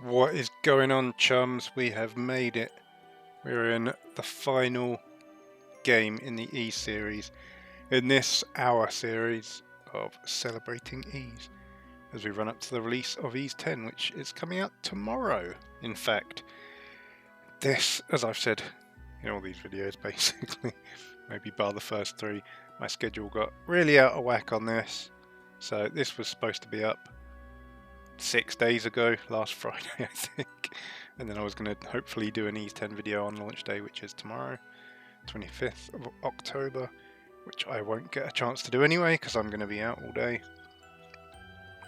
What is going on, chums? We have made it. We're in the final game in the Ease series, in this hour series of celebrating Ease, as we run up to the release of Ease 10, which is coming out tomorrow. In fact, this, as I've said in all these videos basically, maybe bar the first three, my schedule got really out of whack on this. So this was supposed to be up 6 days ago, last Friday I think, and then I was going to hopefully do an Ease 10 video on launch day, which is tomorrow, 25th of October, which I won't get a chance to do anyway because I'm going to be out all day.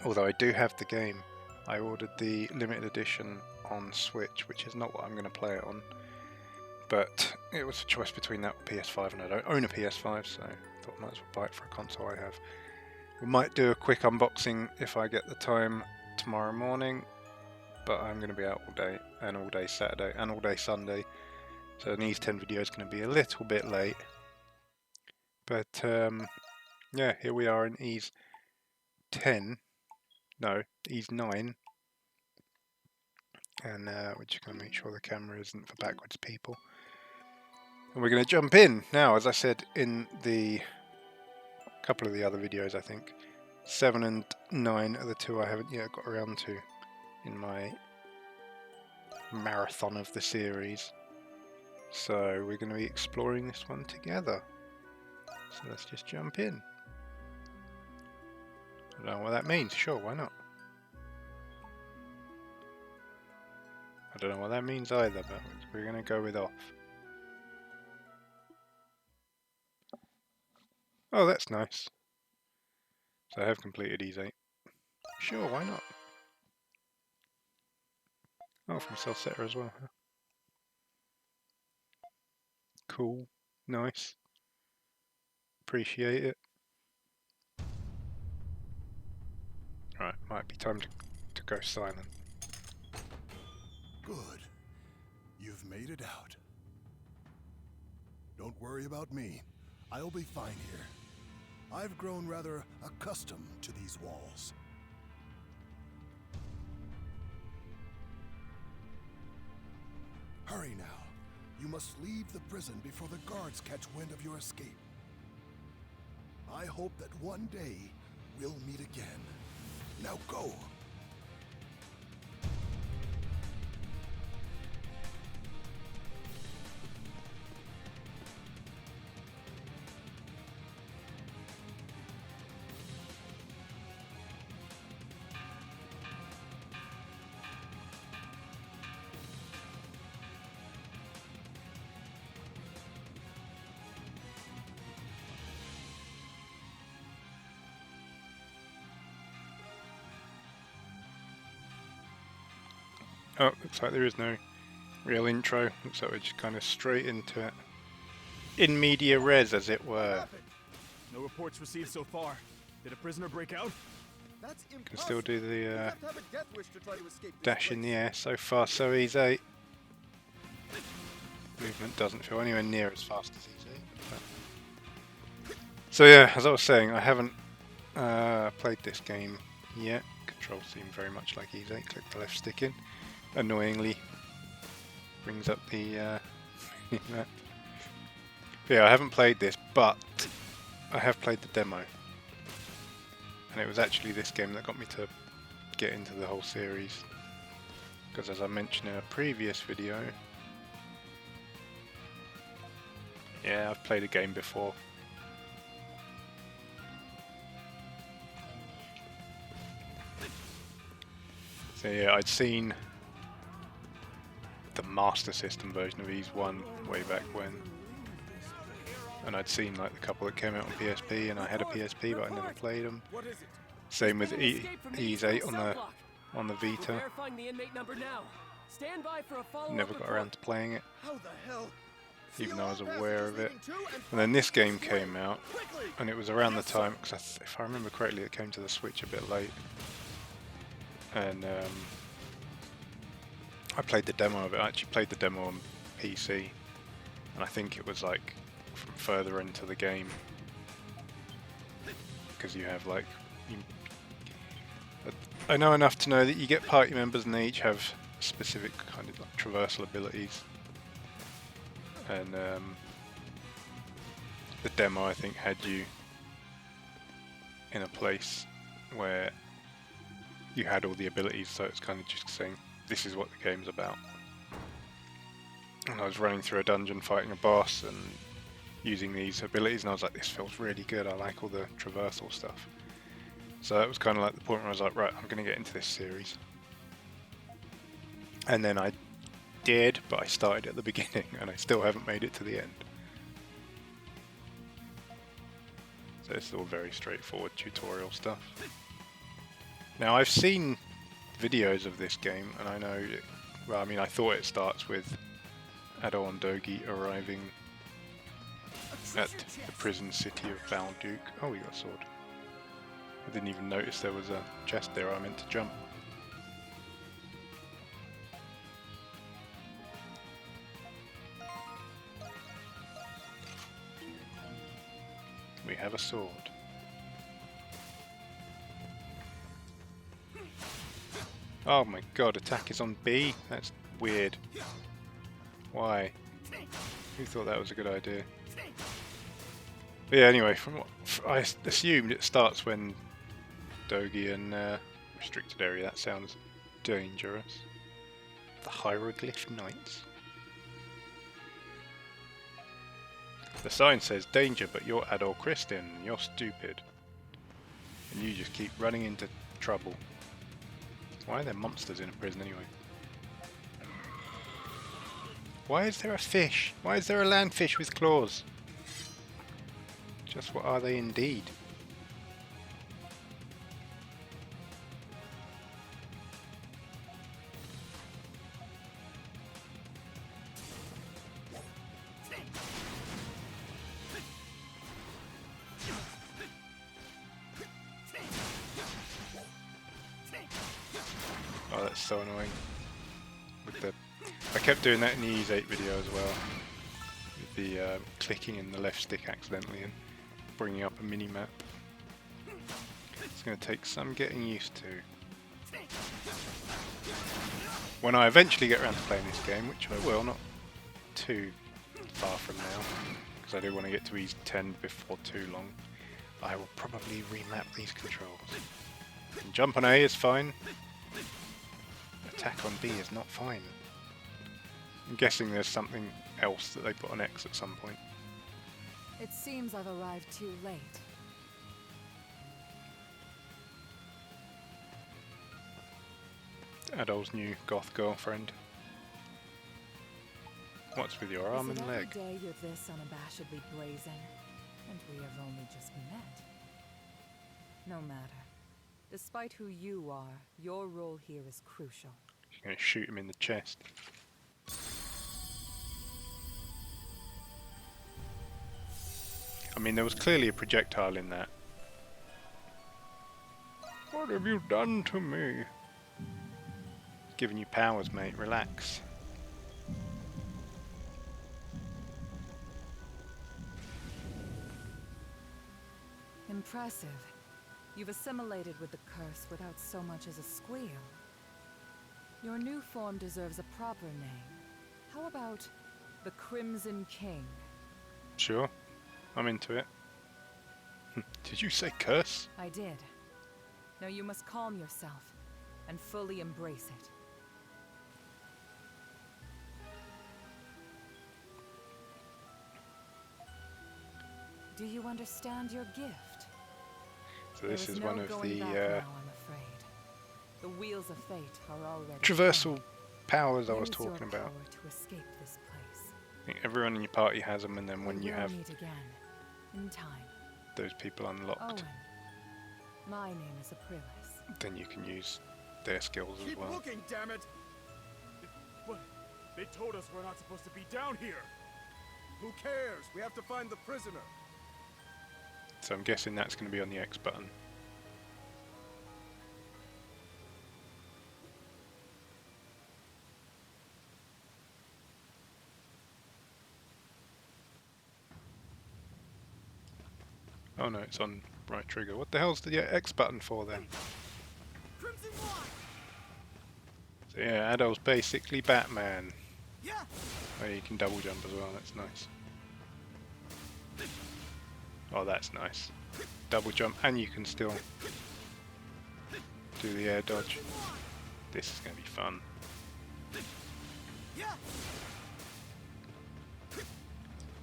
Although I do have the game. I ordered the limited edition on Switch, which is not what I'm going to play it on, but it was a choice between that or PS5, and I don't own a PS5, so I thought I might as well buy it for a console I have. We might do a quick unboxing if I get the time tomorrow morning, but I'm going to be out all day, and all day Saturday, and all day Sunday, so an Ease 10 video is going to be a little bit late. But yeah, here we are in Ease 10, no, Ease 9, and we're just going to make sure the camera isn't for backwards people. And we're going to jump in now. As I said in the couple of the other videos, I think 7 and 9 are the two I haven't yet got around to in my marathon of the series. So we're going to be exploring this one together. So let's just jump in. I don't know what that means. Sure, why not? I don't know what that means either, but we're going to go with off. Oh, that's nice. So I have completed Ease 8. Sure, why not? Oh, from Self-Setter as well, huh? Cool. Nice. Appreciate it. Right, might be time to go silent. Good. You've made it out. Don't worry about me. I'll be fine here. I've grown rather accustomed to these walls. Hurry now. You must leave the prison before the guards catch wind of your escape. I hope that one day we'll meet again. Now go! Oh, looks like there is no real intro. Looks like we're just kind of straight into it. In media res, as it were. No reports received so far. Did a prisoner break out? That's Can still do the You have to have a death wish to try to escape this dash in the place. air. So far, so easy. Movement doesn't feel anywhere near as fast as Ease 8. So yeah, as I was saying, I haven't played this game yet. Controls seem very much like Ease 8. Click the left stick in. Annoyingly brings up the map. But yeah, I haven't played this, but I have played the demo, and it was actually this game that got me to get into the whole series, because as I mentioned in a previous video, yeah, I've played a game before. So yeah, I'd seen the Master System version of Ease 1 way back when, and I'd seen like the couple that came out on PSP, and I had a PSP but I never played them. Same with Ease 8 on the Vita. Never got around to playing it, How the hell? even though I was aware of it. And then this game came out, and it was around the time, because if I remember correctly, it came to the Switch a bit late. And I played the demo of it. I actually played the demo on PC, and I think it was like from further into the game, because you have like, I know enough to know that you get party members and they each have specific kind of like traversal abilities, and the demo I think had you in a place where you had all the abilities, so it's kind of just saying this is what the game's about. And I was running through a dungeon fighting a boss and using these abilities, and I was like, this feels really good, I like all the traversal stuff. So that was kind of like the point where I was like, right, I'm going to get into this series. And then I did, but I started at the beginning and I still haven't made it to the end. So it's all very straightforward tutorial stuff. Now I've seen videos of this game, and I know, well, I mean, I thought it starts with Adol and Dogi arriving at the prison city of Balduke. Oh, we got a sword. I didn't even notice there was a chest there. I meant to jump. We have a sword. Oh my god, attack is on B? That's weird. Why? Who thought that was a good idea? But yeah, anyway, from what I assumed, it starts when Dogi and restricted area. That sounds dangerous. The Hieroglyph Knights. The sign says danger, but you're Adol Christian. You're stupid, and you just keep running into trouble. Why are there monsters in a prison anyway? Why is there a fish? Why is there a landfish with claws? Just what are they indeed? Oh, that's so annoying. With the, I kept doing that in the Ease 8 video as well. With the clicking in the left stick accidentally and bringing up a mini-map. It's going to take some getting used to. When I eventually get around to playing this game, which I will, not too far from now, because I do want to get to Ease 10 before too long, I will probably remap these controls. And jump on A is fine. Attack on B is not fine. I'm guessing there's something else that they put on X at some point. It seems I've arrived too late. Adol's new goth girlfriend. What's with your arm and leg? Every day you're this unabashedly brazen, and we have only just met. No matter. Despite who you are, your role here is crucial. She's going to shoot him in the chest. I mean, there was clearly a projectile in that. What have you done to me? Giving you powers, mate. Relax. Impressive. You've assimilated with the curse without so much as a squeal. Your new form deserves a proper name. How about the Crimson King? Sure. I'm into it. Did you say curse? I did. Now you must calm yourself and fully embrace it. Do you understand your gift? So this There is no one of going the back now, I'm afraid. The wheels of fate are already traversal turning. powers I was Use your talking about. power to escape this place. I think everyone in your party has them, and then when We you will have meet again, in time. those people unlocked, Owen, my name is Aprilis. then you can use their skills as Keep well. looking, damn it! What? They told us we're not supposed to be down here. Who cares? We have to find the prisoner. So I'm guessing that's going to be on the X button. Oh no, it's on right trigger. What the hell's the X button for then? Crimson Line! So yeah, Adol's basically Batman. Oh, you can double jump as well, that's nice. Oh, that's nice. Double jump and you can still do the air dodge. This is going to be fun.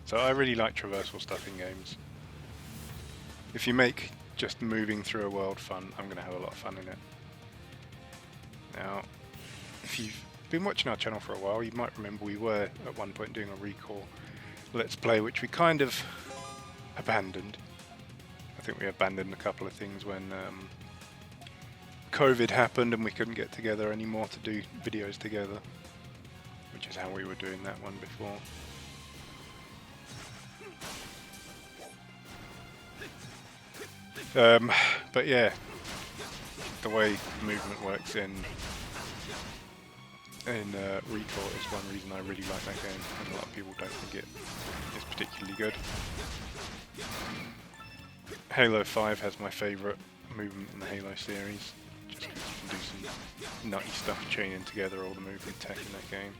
So I really like traversal stuff in games. If you make just moving through a world fun, I'm going to have a lot of fun in it. Now, if you've been watching our channel for a while, you might remember we were at one point doing a Recall Let's Play, which we kind of abandoned. I think we abandoned a couple of things when COVID happened and we couldn't get together anymore to do videos together, which is how we were doing that one before. But yeah, the way movement works in Recall is one reason I really like that game, and a lot of people don't think it is particularly good. Halo 5 has my favourite movement in the Halo series, just because you can do some nutty stuff chaining together all the movement tech in that game.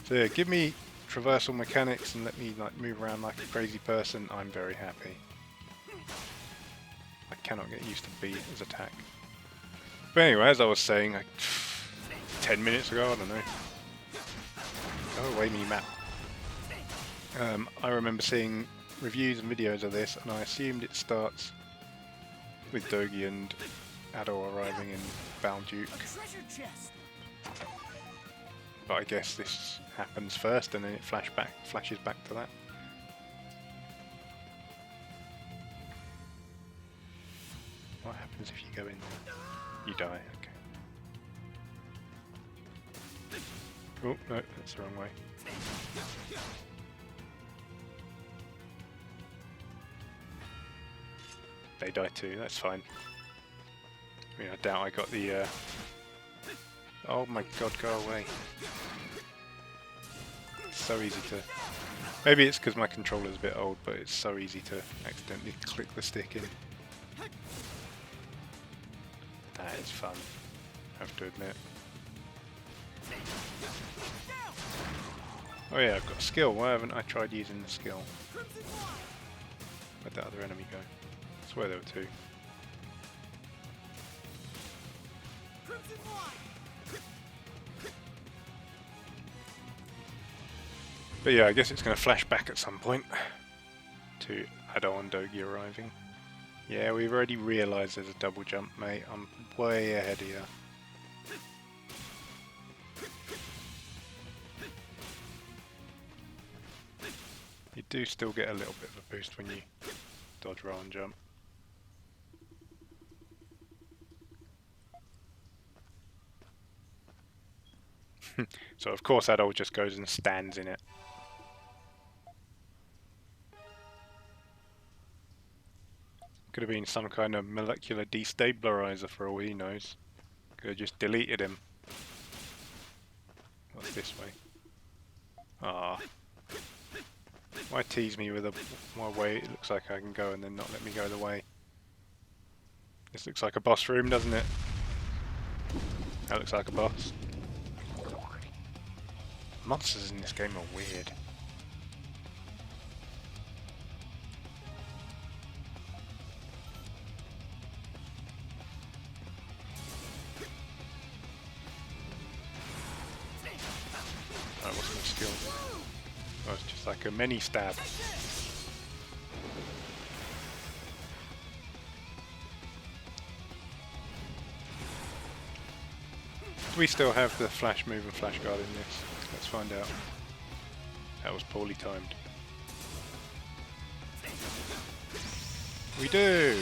So yeah, give me traversal mechanics and let me like move around like a crazy person, I'm very happy. I cannot get used to B as attack. But anyway, as I was saying, 10 minutes ago, I don't know. Go away, me map. I remember seeing reviews and videos of this, and I assumed it starts with Dogi and Adol arriving in Balduke. But I guess this happens first, and then it flashes back to that. What happens if you go in there? You die, okay. Oh, no, that's the wrong way. They die too, that's fine. I mean, I doubt I got the, Oh my god, go away. It's so easy to... Maybe it's because my controller's a bit old, but it's so easy to accidentally click the stick in. That is fun, I have to admit. Oh yeah, I've got a skill. Why haven't I tried using the skill? Where'd that other enemy go? I swear there were two. But yeah, I guess it's going to flash back at some point to Adol and Dogi arriving. Yeah, we've already realised there's a double jump, mate. I'm way ahead of you. You do still get a little bit of a boost when you dodge, roll and jump. So of course Adol just goes and stands in it. Could have been some kind of molecular destabilizer for all he knows. Could have just deleted him. What's this way? Ah. Why tease me with my way it looks like I can go and then not let me go the way? This looks like a boss room, doesn't it? That looks like a boss. Monsters in this game are weird. That wasn't a skill. Oh, it's just like a mini stab. Do we still have the flash move and flash guard in this? Let's find out. That was poorly timed. We do!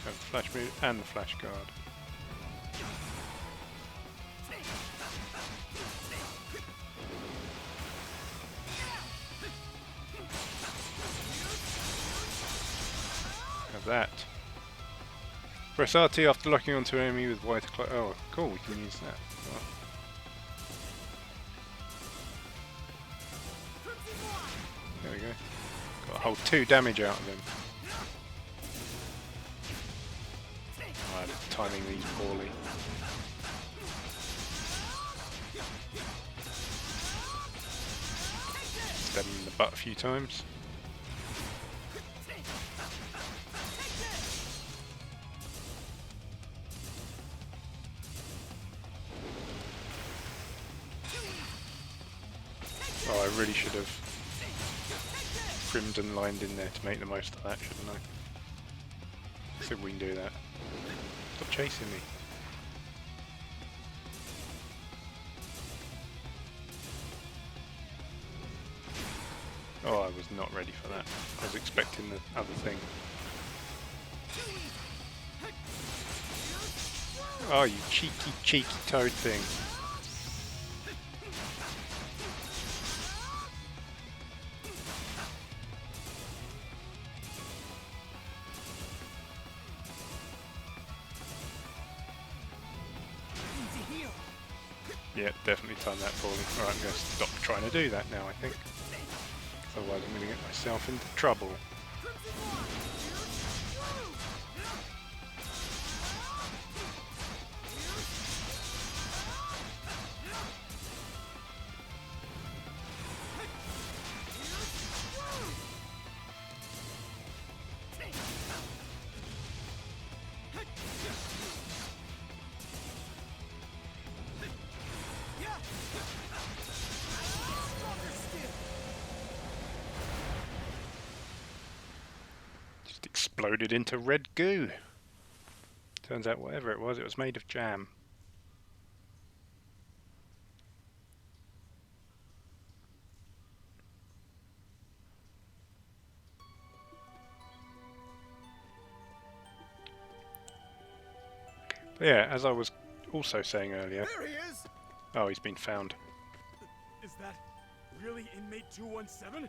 Have the flash move and the flash guard. Have that. Press RT after locking onto an enemy with white cloak. Oh, cool, we can use that. Well. There we go. Got a whole 2 damage out of him. Oh, I timing these poorly. Stab him in the butt a few times. Oh, I really should have trimmed and lined in there to make the most of that, shouldn't I? See if we can do that. Stop chasing me. Oh, I was not ready for that. I was expecting the other thing. Oh, you cheeky, cheeky toad thing. Yeah, definitely timed that poorly. Alright, I'm going to stop trying to do that now, I think. Otherwise I'm going to get myself into trouble. Exploded into red goo. Turns out whatever it was made of jam. But yeah, as I was also saying earlier... There he is! Oh, he's been found. Is that really inmate 217?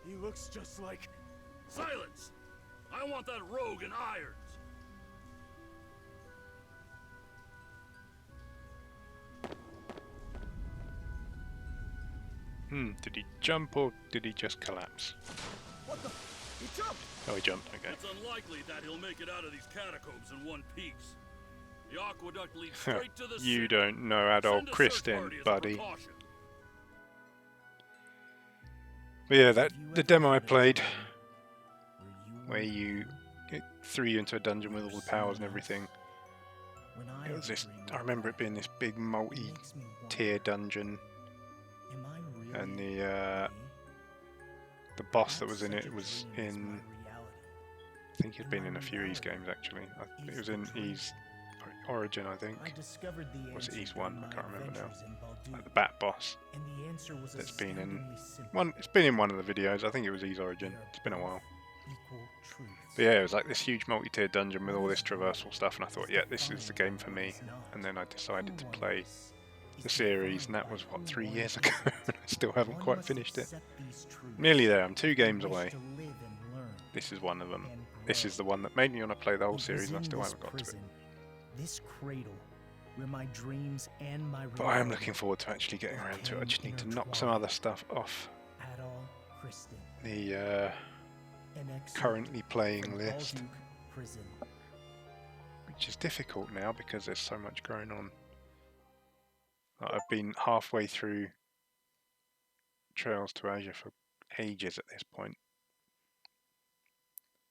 He looks just like... Silence! I want that rogue in irons! Did he jump or did he just collapse? What the? He jumped! Oh, he jumped, okay. It's unlikely that he'll make it out of these catacombs in one piece. The aqueduct leads straight to the You city. don't know Adol Send a search Kristen, party as a buddy. precaution. But yeah, the demo I played, where it threw you into a dungeon with all the powers and everything. It was this. I remember it being this big multi-tier dungeon, and the boss that was in it was in. I think he'd been in a few Ys games actually. It was in Ys Origin, I think. Was it Ys 1? I can't remember now. Like the Bat boss. That's been in one. It's been in one of the videos. I think it was Ys Origin. It's been a while. But yeah, it was like this huge multi-tiered dungeon with all this traversal stuff, and I thought, yeah, this is the game for me. And then I decided to play the series, and that was what, 3 years ago. And I still haven't quite finished it. Nearly there. I'm 2 games away. This is one of them. This is the one that made me want to play the whole series, and I still haven't got to it. This cradle, where my dreams and my But I am looking forward to actually getting around to it. I just need to knock some other stuff off the currently playing list, which is difficult now because there's so much going on. I've been halfway through Trails to Azure for ages at this point.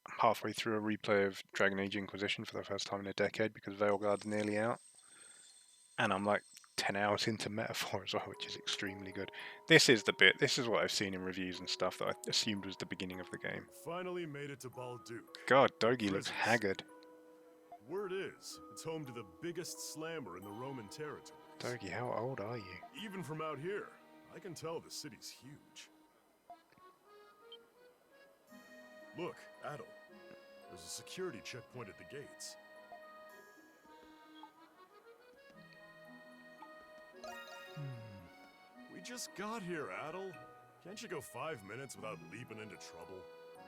I'm halfway through a replay of Dragon Age Inquisition for the first time in a decade because Veilguard's nearly out. And I'm like 10 hours into Metaphor as well, which is extremely good. This is the bit, this is what I've seen in reviews and stuff that I assumed was the beginning of the game. Finally made it to Balduke. God, Dogi looks haggard. Word is, it's home to the biggest slammer in the Roman territories. Dogi, how old are you? Even from out here, I can tell the city's huge. Look, Adol. There's a security checkpoint at the gates. We just got here, Adol. Can't you go 5 minutes without leaping into trouble?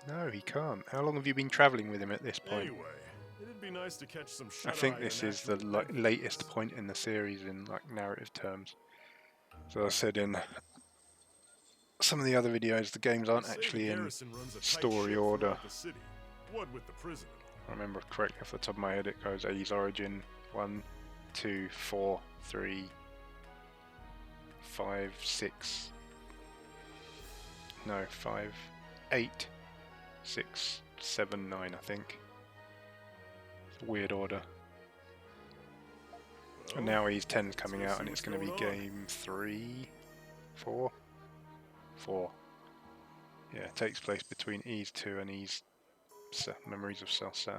No, he can't. How long have you been travelling with him at this point? Anyway, it'd be nice to catch some I think this is the latest point in the series in like narrative terms. So I said in some of the other videos, the games aren't actually in story order. What with the prison. I remember correctly off the top of my head, it goes A's origin 1, 2, 4, 3, 5, 6. No, 5, 8, 6, 7, 9, I think. It's a weird order. And now E's 10's coming out, and it's going to be game 3, 4? 4. Yeah, it takes place between E's 2 and E's Memories of Celsa.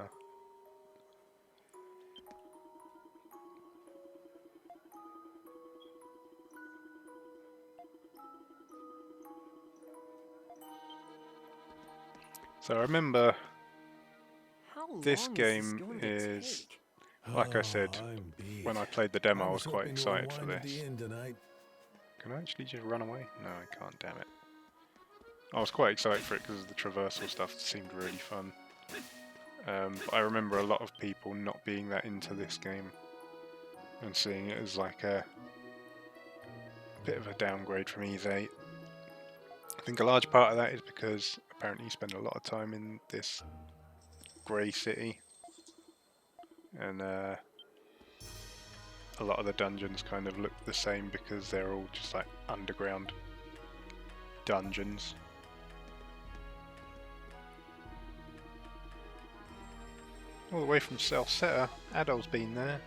So I remember this game is, like I said, when I played the demo I was quite excited for this. Can I actually just run away? No, I can't, damn it. I was quite excited for it because the traversal stuff seemed really fun. But I remember a lot of people not being that into this game and seeing it as like a bit of a downgrade from Ys 8. I think a large part of that is because apparently you spend a lot of time in this grey city, and a lot of the dungeons kind of look the same because they're all just like underground dungeons. All the way from Celsa, Adol's been there.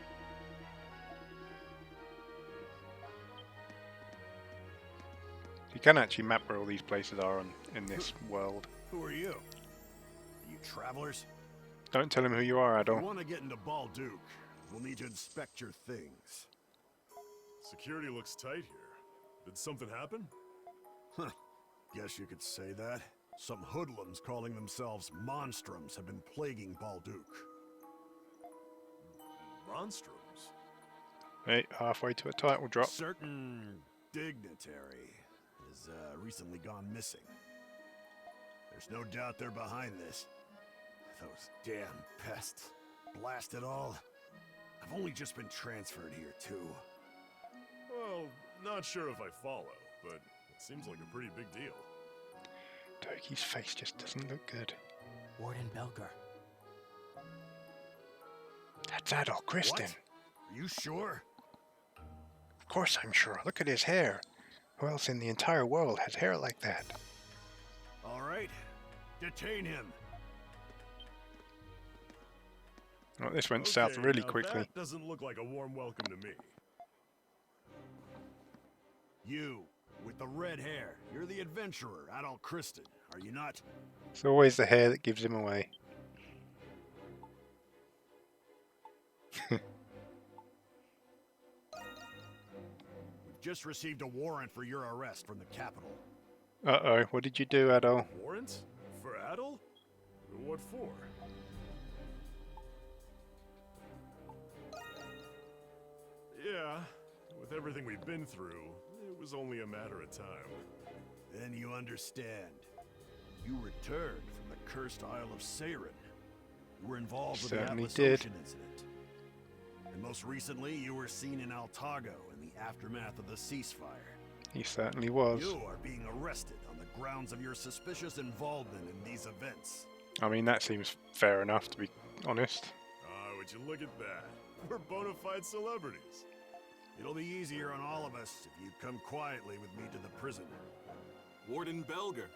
You can actually map where all these places are in this world. Who are you? Are you travelers? Don't tell him who you are, If you Adol. want to get into Balduke, we'll need to inspect your things. Security looks tight here. Did something happen? Huh. Guess you could say that. Some hoodlums calling themselves Monstrums have been plaguing Balduke. Monstrums? Hey, halfway to a title drop. A certain dignitary has recently gone missing. There's no doubt they're behind this. Those damn pests. Blast it all. I've only just been transferred here, too. Well, not sure if I follow, but it seems like a pretty big deal. Turkey's face just doesn't look good. Warden Belger. That's Adol, Kristen. What? Are you sure? Of course I'm sure. Look at his hair. Who else in the entire world has hair like that? All right. Detain him. Well, this went south really now quickly. That doesn't look like a warm welcome to me. You, with the red hair. You're the adventurer, Adol Kristen, are you not? It's always the hair that gives him away. We've just received a warrant for your arrest from the capital. Uh-oh, what did you do, Adol? Warrant? For Adol? What for? Yeah, with everything we've been through, it was only a matter of time. Then you understand. You returned from the cursed Isle of Seiren. You were involved with the Certainly Atlas did. Ocean incident. And most recently, you were seen in Altago in the aftermath of the ceasefire. He certainly was. You are being arrested on the grounds of your suspicious involvement in these events. I mean, that seems fair enough, to be honest. Ah, would you look at that? We're bona fide celebrities. It'll be easier on all of us if you come quietly with me to the prison. Warden Belger.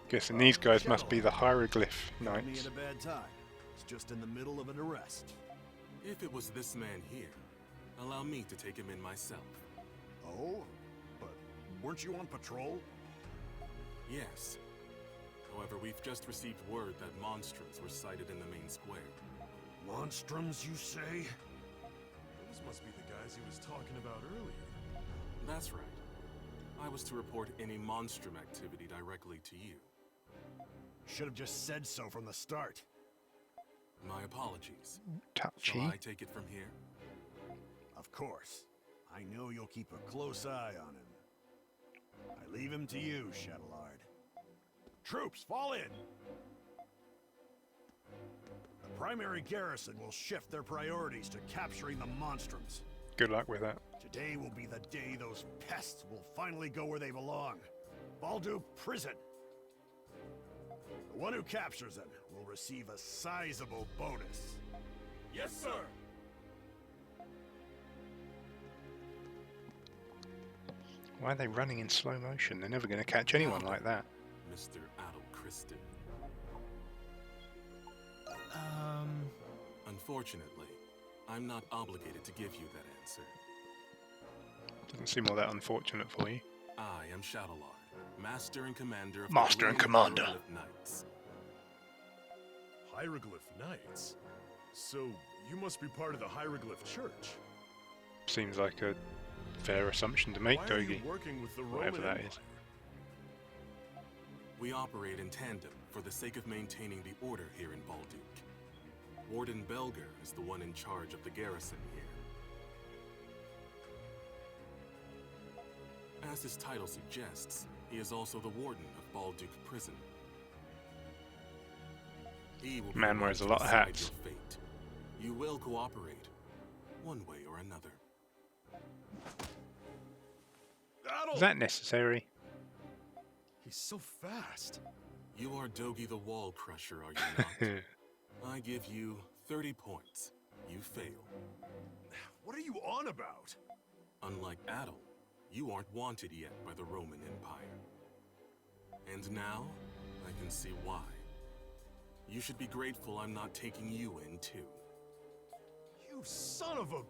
Guessing these guys must be the hieroglyph Found me knights. at a bad time. It's just in the middle of an arrest. If it was this man here, allow me to take him in myself. Oh? But weren't you on patrol? Yes. However, we've just received word that monstrums were sighted in the main square. Monstrums, you say? Those must be the guys he was talking about earlier. That's right. I was to report any monstrum activity directly to you. Should have just said so from the start. My apologies. Touchy. Shall I take it from here? Of course. I know you'll keep a close eye on him. I leave him to you, Shadowlard. Troops, fall in! The primary garrison will shift their priorities to capturing the monstrums. Good luck with that. Today will be the day those pests will finally go where they belong. Baldu Prison. The one who captures them will receive a sizable bonus. Yes, sir. Why are they running in slow motion? They're never going to catch anyone like that. Mr. Adol Kristen. Unfortunately, I'm not obligated to give you that answer. Doesn't seem all that unfortunate for you. I am Shadowlord, Master and Commander of Master the and Blue Commander. Hieroglyph Knights. Hieroglyph Knights? So, you must be part of the Hieroglyph Church. Seems like a fair assumption to make, Why are you Dogi. working with the Whatever Roman that Empire? is. We operate in tandem for the sake of maintaining the order here in Balduke. Warden Belger is the one in charge of the garrison here. As his title suggests, he is also the warden of Balduke Prison. He will be Man the wears one a lot to of decide hats. your fate. You will cooperate, one way or another. Is that necessary? He's so fast. You are Dogi the Wall Crusher, are you not? I give you 30 points. You fail. What are you on about? Unlike Adol, you aren't wanted yet by the Roman Empire. And now, I can see why. You should be grateful I'm not taking you in, too. You son of a...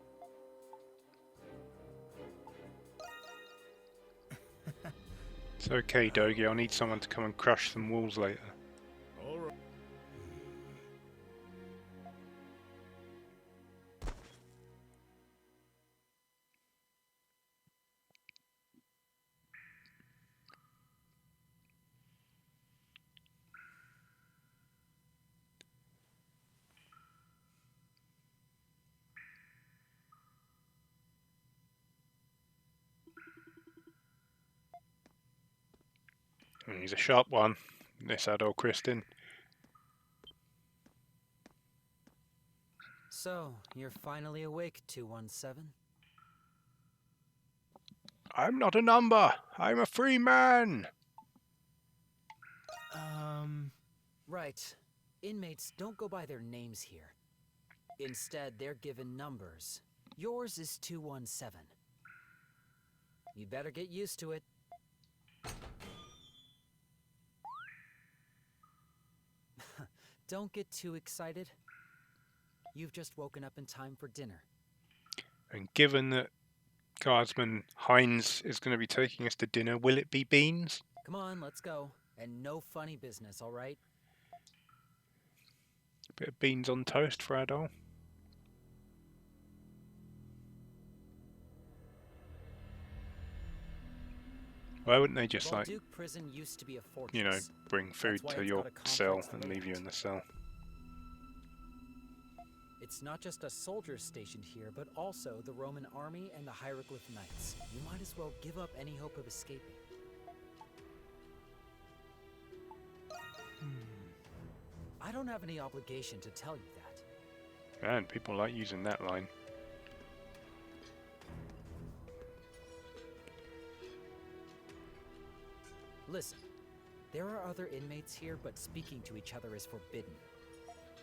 It's okay, Dogi. I'll need someone to come and crush some walls later. All right. He's a sharp one, this Adol Kristin. So, you're finally awake, 217? I'm not a number. I'm a free man. Right. Inmates don't go by their names here. Instead, they're given numbers. Yours is 217. You better get used to it. Don't get too excited. You've just woken up in time for dinner. And given that Guardsman Hines is going to be taking us to dinner, will it be beans? Come on, let's go. And no funny business, all right? Bit of beans on toast for Adol. Why wouldn't they just, like, Balduke Prison used to be a fortress. you know, bring food why to it's your got a cell complex and leave you in the cell? It's not just a soldier stationed here, but also the Roman army and the Hieroglyph Knights. You might as well give up any hope of escaping. I don't have any obligation to tell you that. Man, people like using that line. Listen, there are other inmates here, but speaking to each other is forbidden.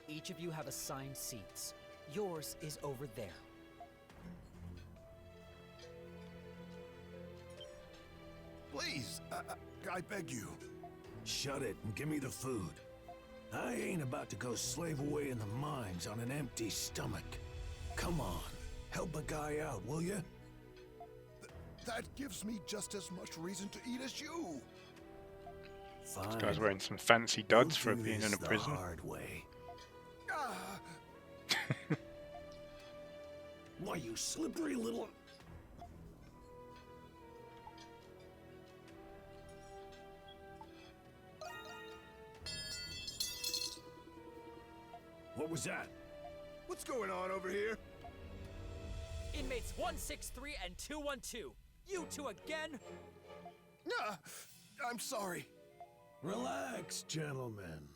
Each of you have assigned seats. Yours is over there. Please, I beg you. Shut it and give me the food. I ain't about to go slave away in the mines on an empty stomach. Come on, help a guy out, will you? That gives me just as much reason to eat as you. Fine. This guy's wearing some fancy duds for being in a prison. The hard way. Ah, Why, you slippery little... What was that? what's going on over here? Inmates 163 and 212. You two again? Ah, I'm sorry. Relax, gentlemen.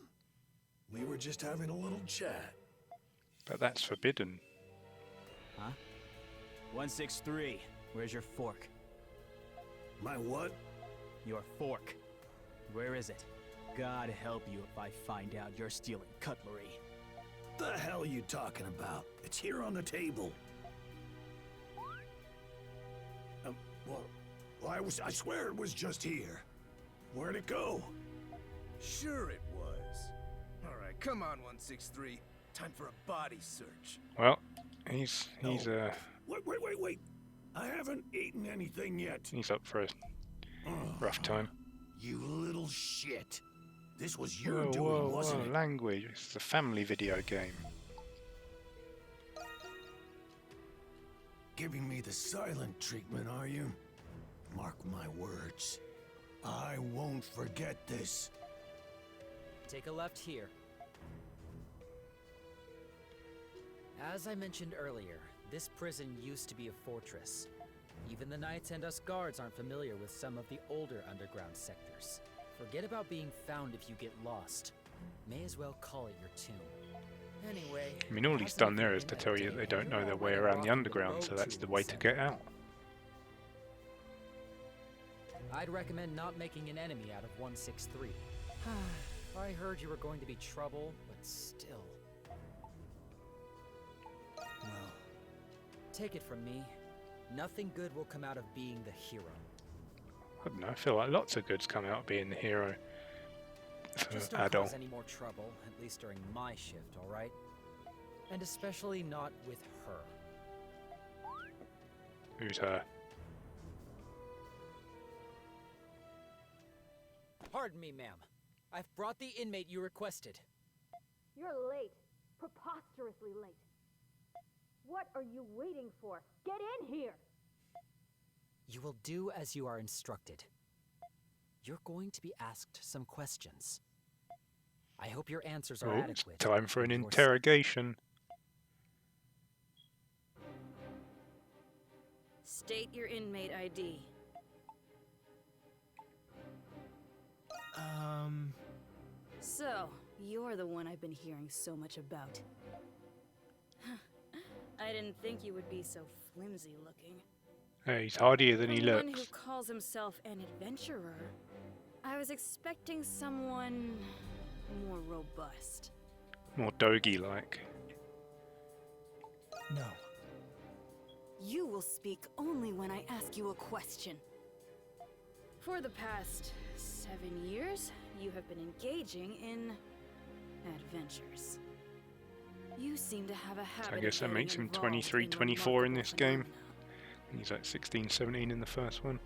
We were just having a little chat. But that's forbidden. Huh? 163. Where's your fork? My what? Your fork. Where is it? God help you if I find out you're stealing cutlery. The hell are you talking about? It's here on the table. I swear it was just here. Where'd it go? Sure it was. All right, come on, 163. Time for a body search. Well, he's Wait. I haven't eaten anything yet. he's up for a rough time. You little shit. This was your Whoa, doing, whoa, wasn't whoa, it? language. This is a family video game. Giving me the silent treatment, are you? Mark my words. I won't forget this. Take a left here. As I mentioned earlier, this prison used to be a fortress. Even the knights and us guards aren't familiar with some of the older underground sectors. Forget about being found if you get lost. May as well call it your tomb. Anyway, I mean, all he's done there is to tell you that they don't know their way around the underground, so that's the way to get out. I'd recommend not making an enemy out of 163. I heard you were going to be trouble, but still. Well, Take it from me, nothing good will come out of being the hero. I don't know, I feel like lots of good's come out of being the hero for Just don't Adol. cause any more trouble, at least during my shift, alright? And especially not with her. Who's her? Pardon me, ma'am. I've brought the inmate you requested. You're late. Preposterously late. What are you waiting for? Get in here! You will do as you are instructed. You're going to be asked some questions. I hope your answers are Oh, it's adequate. time for an and your interrogation. State your inmate ID. So, you're the one I've been hearing so much about. I didn't think you would be so flimsy looking. Hey, he's hardier than he From one who looks. calls himself an adventurer, I was expecting someone more robust. More doggy-like. no. You will speak only when I ask you a question. For the past 7 years, you have been engaging in adventures. You seem to have a habit I guess that of makes him getting 23, involved in 24 in this remarkable game. phenomena. He's like 16, 17 in the first one.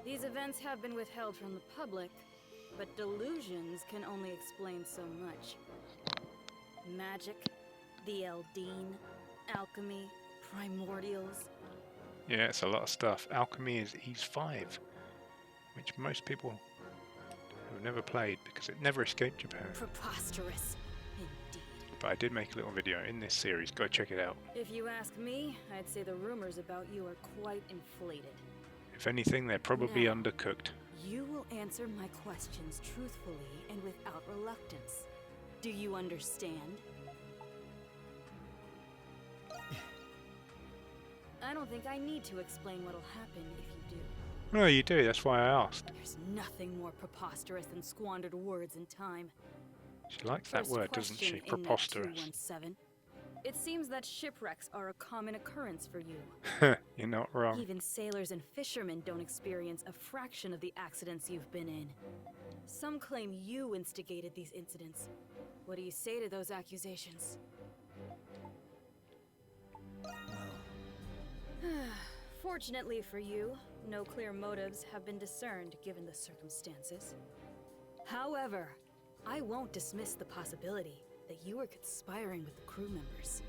These events have been withheld from the public, but delusions can only explain so much. Magic, the Eldine, alchemy, primordials. Yeah, it's a lot of stuff. Alchemy is Ease 5, which most people have never played because it never escaped Japan. Preposterous, indeed. But I did make a little video in this series. Go check it out. If you ask me, I'd say the rumors about you are quite inflated. If anything, they're probably Now, undercooked. You will answer my questions truthfully and without reluctance. Do you understand? I don't think I need to explain what'll happen if you do. No, you do. That's why I asked. There's nothing more preposterous than squandered words and time. She likes that First word, doesn't she? question, inmate Preposterous. 217. It seems that shipwrecks are a common occurrence for you. You're not wrong. Even sailors and fishermen don't experience a fraction of the accidents you've been in. Some claim you instigated these incidents. What do you say to those accusations? Fortunately for you, no clear motives have been discerned given the circumstances. However, I won't dismiss the possibility that you were conspiring with the crew members.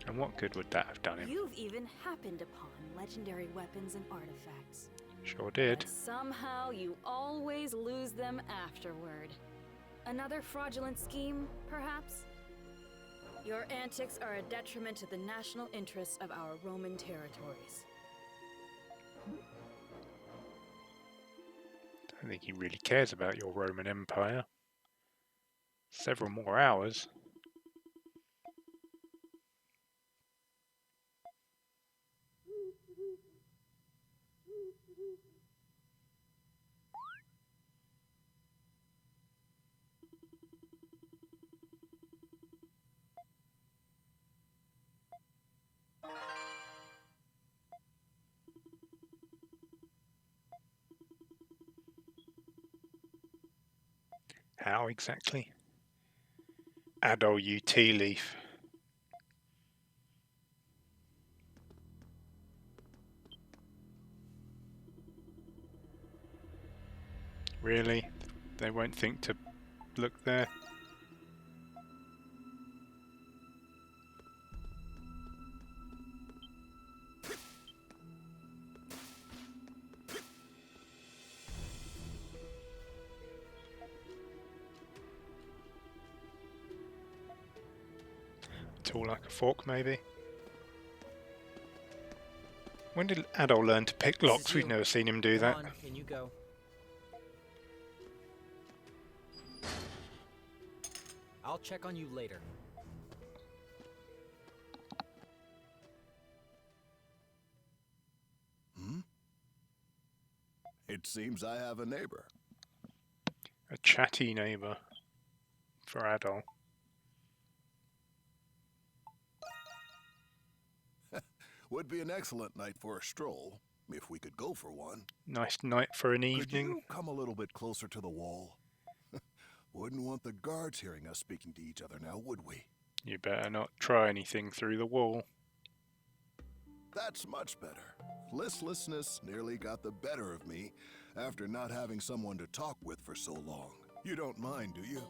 And what good would that have done him? You've even happened upon legendary weapons and artifacts. Sure did. But somehow you always lose them afterward. Another fraudulent scheme, perhaps? Your antics are a detriment to the national interests of our Roman territories. I don't think he really cares about your Roman Empire. Several more hours. How exactly? Adol, you tea leaf. Really? They won't think to look there? Tool like a fork, maybe? When did Adol learn to pick locks? We've never seen him do that. Come on, in you go. I'll check on you later. It seems I have a neighbor. A chatty neighbour for Adol. Would be an excellent night for a stroll, if we could go for one. Nice night for an Could evening. you come a little bit closer to the wall? Wouldn't want the guards hearing us speaking to each other now, would we? You better not try anything through the wall. That's much better. Listlessness nearly got the better of me after not having someone to talk with for so long. You don't mind, do you?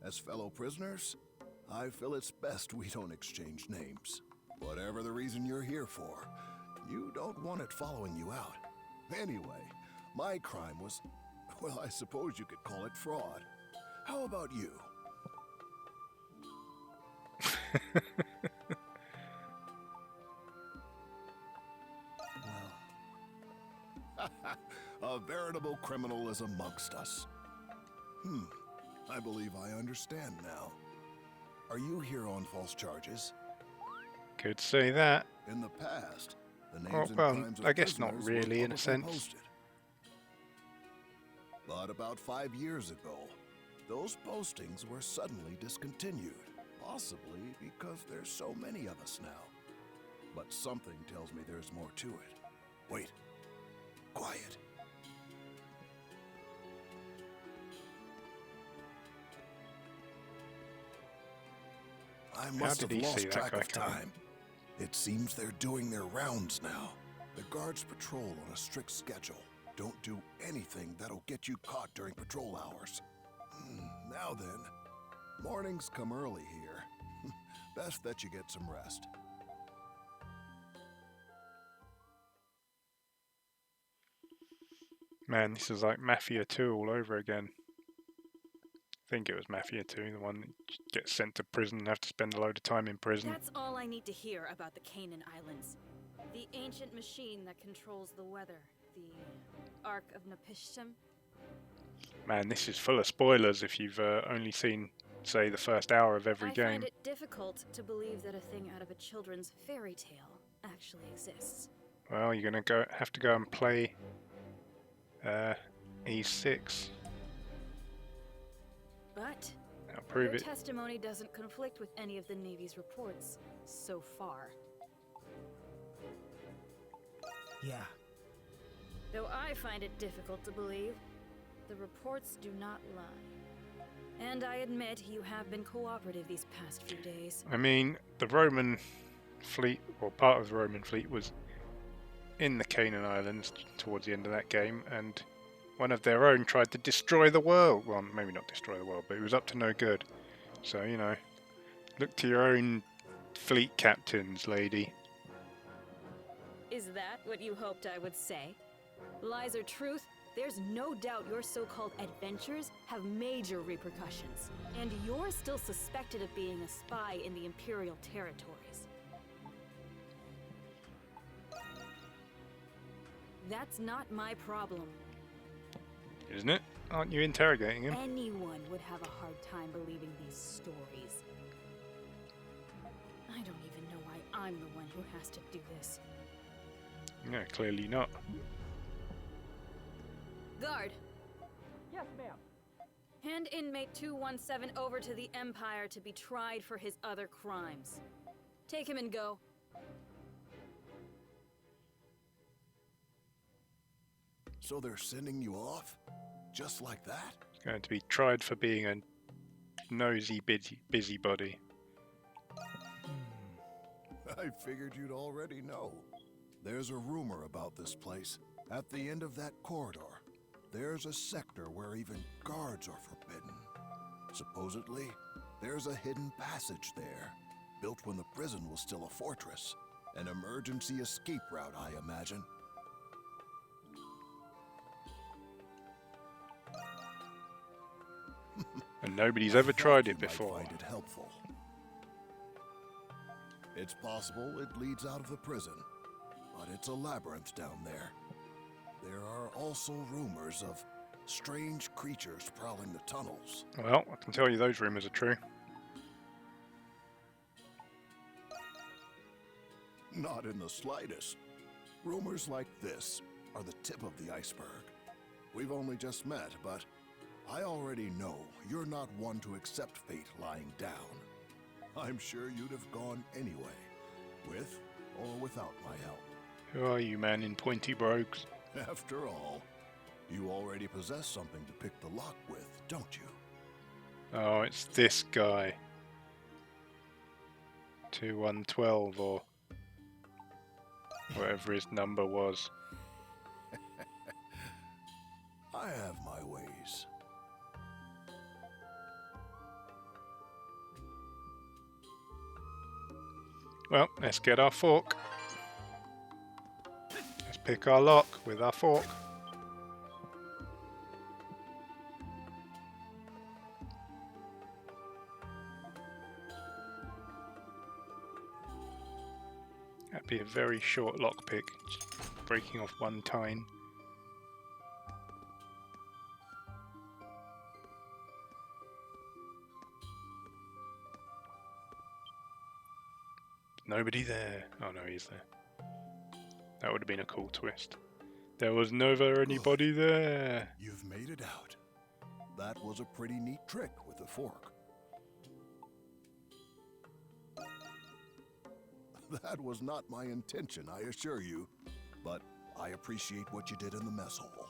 As fellow prisoners, I feel it's best we don't exchange names. Whatever the reason you're here for, you don't want it following you out. Anyway, my crime was, well, I suppose you could call it fraud. How about you? A veritable criminal is amongst us. I believe I understand now. Are you here on false charges? Could say that. In the past, the names and Well, crimes of I guess not prisoners were really, in a publicly sense. posted. But about 5 years ago, those postings were suddenly discontinued. Possibly because there's so many of us now. But something tells me there's more to it. Wait. Quiet. I must have lost track of time. It seems they're doing their rounds now. The guards patrol on a strict schedule. Don't do anything that'll get you caught during patrol hours. Now then, mornings come early here. Best that you get some rest. Man, this is like Mafia 2 all over again. I think it was Mafia 2, the one that gets sent to prison and have to spend a load of time in prison. That's all I need to hear about the Canaan Islands. The ancient machine that controls the weather. The Ark of Napishtim. Man, this is full of spoilers if you've only seen, say, the first hour of every game. I find it difficult to believe that a thing out of a children's fairy tale actually exists. Well, you're gonna have to go and play E6. But I'll prove your it. testimony doesn't conflict with any of the Navy's reports so far. Yeah. Though I find it difficult to believe, the reports do not lie. And I admit you have been cooperative these past few days. I mean, the Roman fleet, or part of the Roman fleet, was in the Canaan Islands towards the end of that game, and one of their own tried to destroy the world. Well, maybe not destroy the world, but it was up to no good. So, you know, look to your own fleet captains, lady. Is that what you hoped I would say? Lies or truth, there's no doubt your so-called adventures have major repercussions. And you're still suspected of being a spy in the Imperial territories. That's not my problem. Isn't it? Aren't you interrogating him? Anyone would have a hard time believing these stories. I don't even know why I'm the one who has to do this. No, clearly not. Guard! Yes, ma'am. Hand inmate 217 over to the Empire to be tried for his other crimes. Take him and go. So they're sending you off? Just like that? Going to be tried for being a nosy busybody. I figured you'd already know. There's a rumor about this place. At the end of that corridor, there's a sector where even guards are forbidden. Supposedly, there's a hidden passage there, built when the prison was still a fortress. An emergency escape route, I imagine. And nobody's ever tried it You might before. find it helpful. It's possible it leads out of the prison, but it's a labyrinth down there. There are also rumors of strange creatures prowling the tunnels. Well, I can tell you those rumours are true. Not in the slightest. Rumors like this are the tip of the iceberg. We've only just met, but I already know you're not one to accept fate lying down. I'm sure you'd have gone anyway, with or without my help. Who are you, man in pointy brogues? After all, you already possess something to pick the lock with, don't you? Oh, it's this guy. 2112 or whatever his number was. I have my ways. Well, let's get our fork. Let's pick our lock with our fork. That'd be a very short lockpick, breaking off one tine. Nobody there. Oh no, he's there. That would have been a cool twist. There was never anybody there. You've made it out. That was a pretty neat trick with the fork. That was not my intention, I assure you. But I appreciate what you did in the mess hall.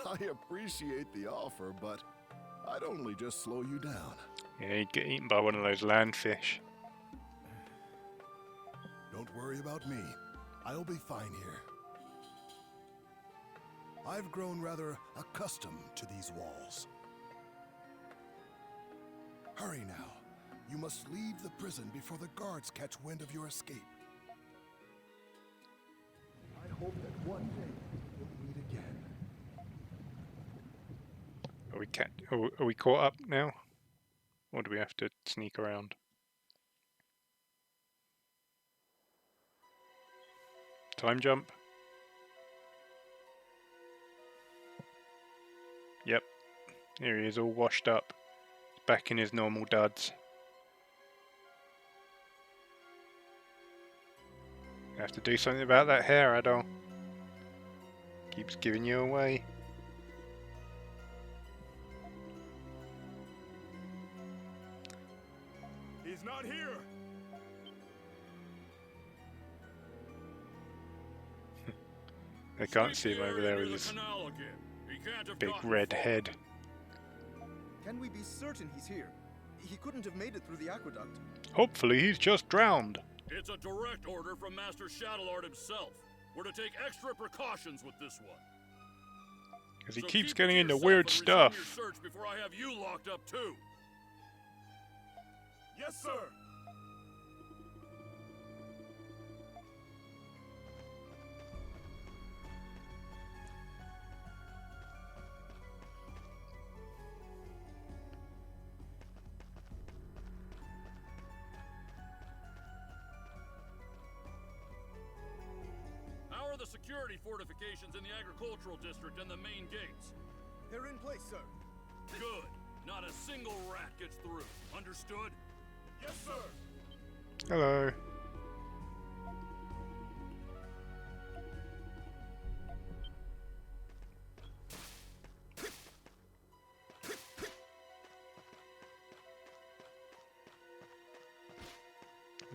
I appreciate the offer, but I'd only just slow you down. Yeah, you'd get eaten by one of those landfish. Don't worry about me. I'll be fine here. I've grown rather accustomed to these walls. Hurry now. You must leave the prison before the guards catch wind of your escape. I hope that one day we'll meet again. Are we caught up now? Or do we have to sneak around? Time jump. Yep. Here he is, all washed up. Back in his normal duds. You have to do something about that hair, Adol. Keeps giving you away. He's not here. They can't see him over there with his big red head. Can we be certain he's here? He couldn't have made it through the aqueduct. Hopefully he's just drowned. It's a direct order from Master Shadowlord himself. We're to take extra precautions with this one. Because he So keeps keep it getting to into yourself weird and resume stuff. your search before I have you locked up too. Yes, sir. How are the security fortifications in the agricultural district and the main gates? They're in place, sir. Good. Not a single rat gets through. Understood? Yes, sir. Hello.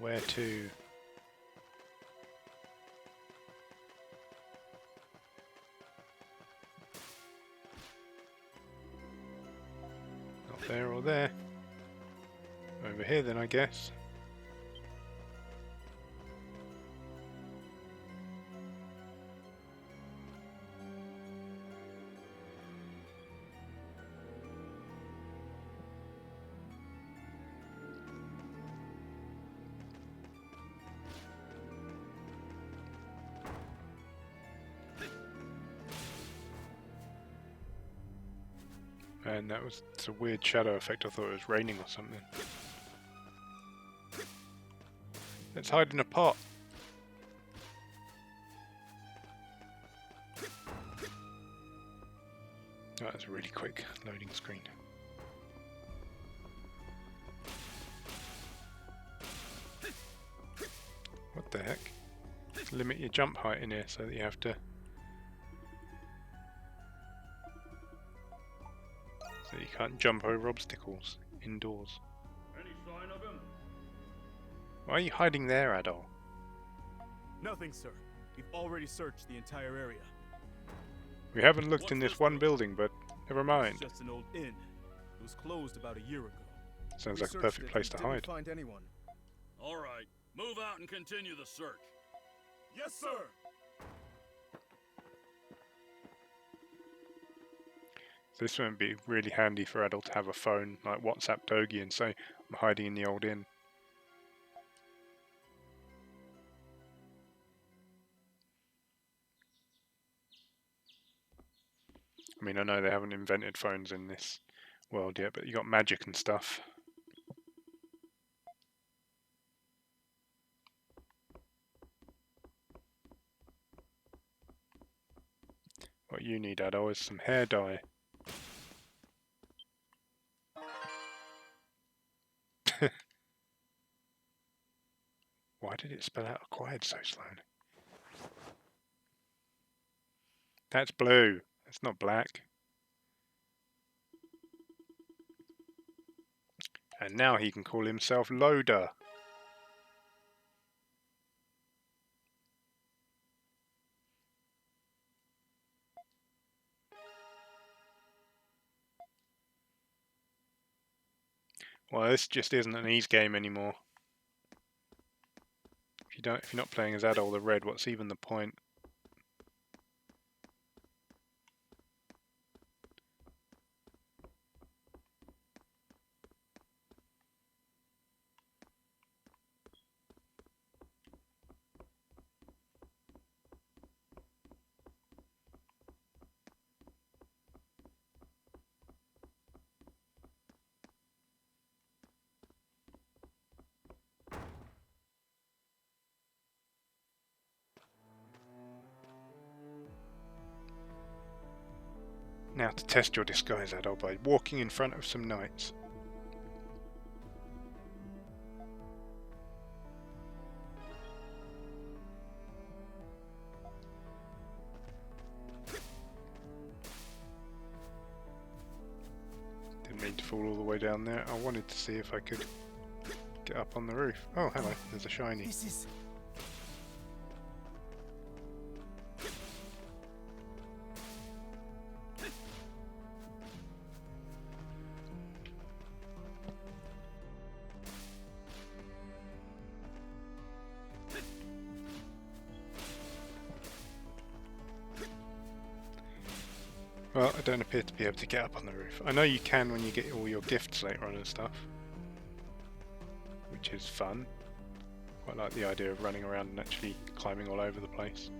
Where to? Not there or there. Over here then, I guess. And that was, it's a weird shadow effect. I thought it was raining or something. Let's hide in a pot. Oh, that's a really quick loading screen. What the heck? Limit your jump height in here so that you have to... So you can't jump over obstacles indoors. Any sign of him? Why are you hiding there, Adol? Nothing, sir. We've already searched the entire area. We haven't looked in this one building, but never mind. It's just an old inn. It was closed about a year ago. Sounds like a perfect place to hide. Find anyone. All right, move out and continue the search. Yes, sir. This would be really handy for Adol to have a phone, like WhatsApp Dogi, and say, I'm hiding in the old inn. I mean, I know they haven't invented phones in this world yet, but you got magic and stuff. What you need, Adol, is some hair dye. Why did it spell out acquired so slowly? That's blue. That's not black. And now he can call himself Loader. Well, this just isn't an ease game anymore. If you're not playing as Adol the Red, what's even the point? Now to test your disguise, Adol, by walking in front of some knights. Didn't mean to fall all the way down there. I wanted to see if I could get up on the roof. Oh, hello, there's a shiny. This is... Well, I don't appear to be able to get up on the roof. I know you can when you get all your gifts later on and stuff, which is fun. Quite like the idea of running around and actually climbing all over the place.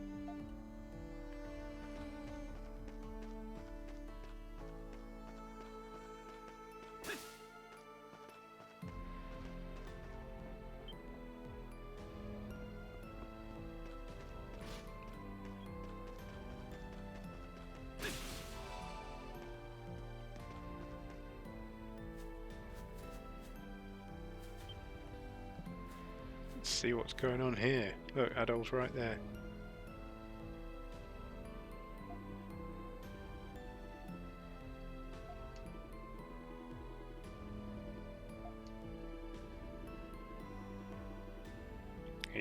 See what's going on here. Look, Adol's right there.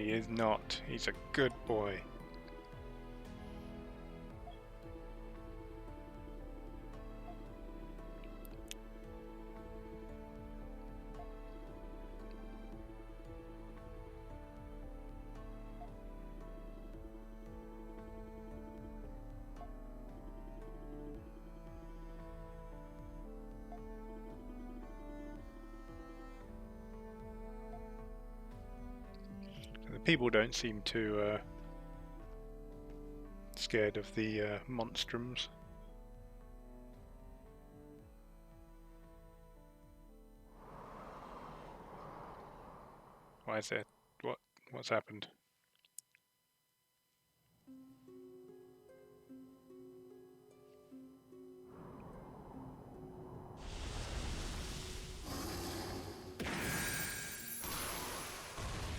He is not. He's a good boy. The people don't seem too scared of the monstrums. Why is there? What's happened?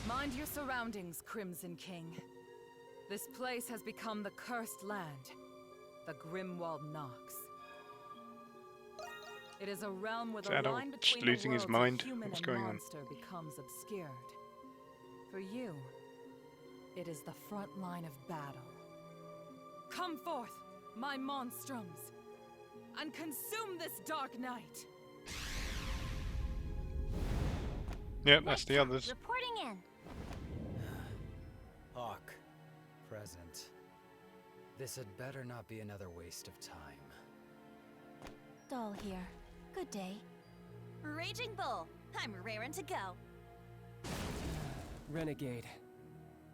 Mind your surroundings, Crimson King. This place has become the cursed land, the Grimwald Nox. It is a realm where the Adol line just between losing the his worlds mind? of human What's and going on? monster becomes obscured. For you, it is the front line of battle. Come forth, my monstrums, and consume this dark night. Yep, that's the others. Reporting in. Hawk, present. This had better not be another waste of time. Doll here. Good day. Raging Bull, I'm raring to go. Renegade.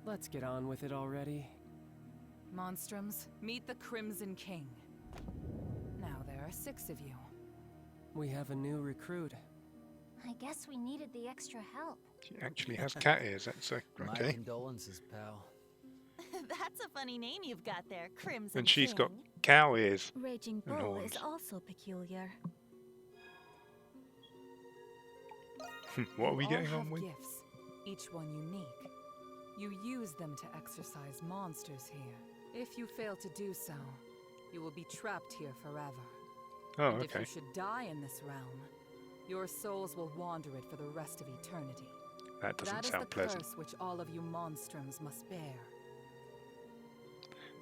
Let's get on with it already. Monstrums, meet the Crimson King. Now there are 6 of you. We have a new recruit. I guess we needed the extra help. She actually has cat ears. That's My okay. condolences, pal. That's a funny name you've got there, Crimson And she's got King. cow ears. Raging and Bull horns. is also peculiar. What are we You getting all on have with? gifts, each one unique. You use them to exorcise monsters here. If you fail to do so, you will be trapped here forever. Oh, And if okay. you should die in this realm, your souls will wander it for the rest of eternity. That doesn't That is sound the pleasant. curse which all of you monstrums must bear.